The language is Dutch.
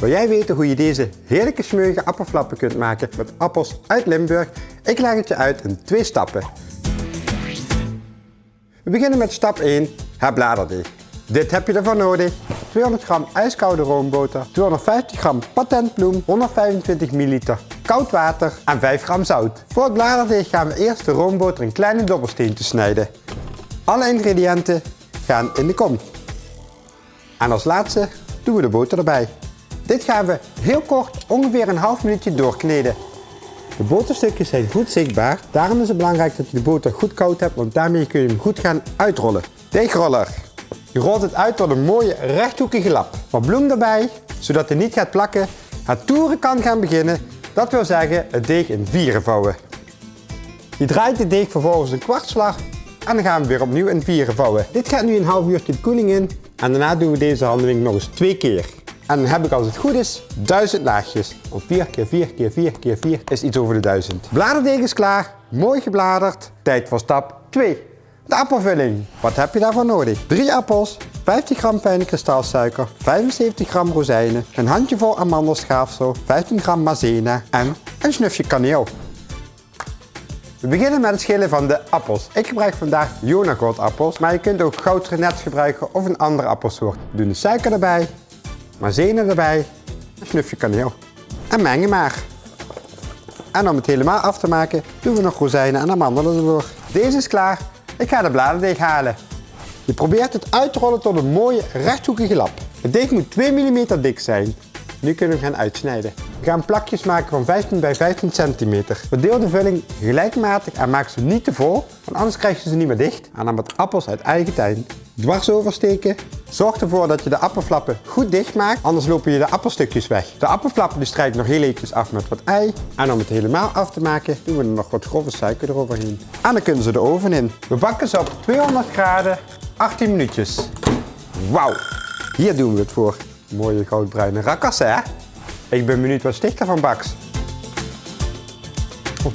Wil jij weten hoe je deze heerlijke smeuïge appelflappen kunt maken met appels uit Limburg? Ik leg het je uit in 2 stappen. We beginnen met stap 1, het bladerdeeg. Dit heb je ervoor nodig: 200 gram ijskoude roomboter, 250 gram patentbloem, 125 ml koud water en 5 gram zout. Voor het bladerdeeg gaan we eerst de roomboter in kleine dobbelsteentjes snijden. Alle ingrediënten gaan in de kom. En als laatste doen we de boter erbij. Dit gaan we heel kort, ongeveer een half minuutje doorkneden. De boterstukjes zijn goed zichtbaar, daarom is het belangrijk dat je de boter goed koud hebt, want daarmee kun je hem goed gaan uitrollen. Deegroller. Je rolt het uit tot een mooie rechthoekige lap. Wat bloem erbij, zodat hij niet gaat plakken. Het toeren kan gaan beginnen, dat wil zeggen het deeg in vieren vouwen. Je draait de deeg vervolgens een kwartslag en dan gaan we weer opnieuw in vieren vouwen. Dit gaat nu een half uurtje de koeling in en daarna doen we deze handeling nog eens 2 keer. En dan heb ik, als het goed is, 1000 laagjes. Want 4 keer 4 keer 4 keer 4 is iets over de 1000. Bladerdeeg is klaar, mooi gebladerd. Tijd voor stap 2. De appelvulling. Wat heb je daarvoor nodig? 3 appels, 50 gram fijne kristalsuiker, 75 gram rozijnen, een handjevol amandelschaafsel, 15 gram maizena en een snufje kaneel. We beginnen met het schillen van de appels. Ik gebruik vandaag Jonagold appels, maar je kunt ook Goud Rennet gebruiken of een andere appelsoort. We doen de suiker erbij, maizena erbij, een snufje kaneel en mengen maar. En om het helemaal af te maken doen we nog rozijnen en amandelen erdoor. Deze is klaar. Ik ga de bladerdeeg halen. Je probeert het uit te rollen tot een mooie rechthoekige lap. Het deeg moet 2 mm dik zijn. Nu kunnen we gaan uitsnijden. We gaan plakjes maken van 15 bij 15 cm. Verdeel de vulling gelijkmatig en maak ze niet te vol, want anders krijg je ze niet meer dicht. En dan met appels uit eigen tuin. Dwars oversteken. Zorg ervoor dat je de appelflappen goed dicht maakt, anders lopen je de appelstukjes weg. De appelflappen strijk ik nog heel eventjes af met wat ei. En om het helemaal af te maken doen we er nog wat grove suiker eroverheen. En dan kunnen ze de oven in. We bakken ze op 200 graden 18 minuutjes. Wauw, hier doen we het voor. Mooie goudbruine rakassen, hè? Ik ben benieuwd wat sticht er van baks. Oh,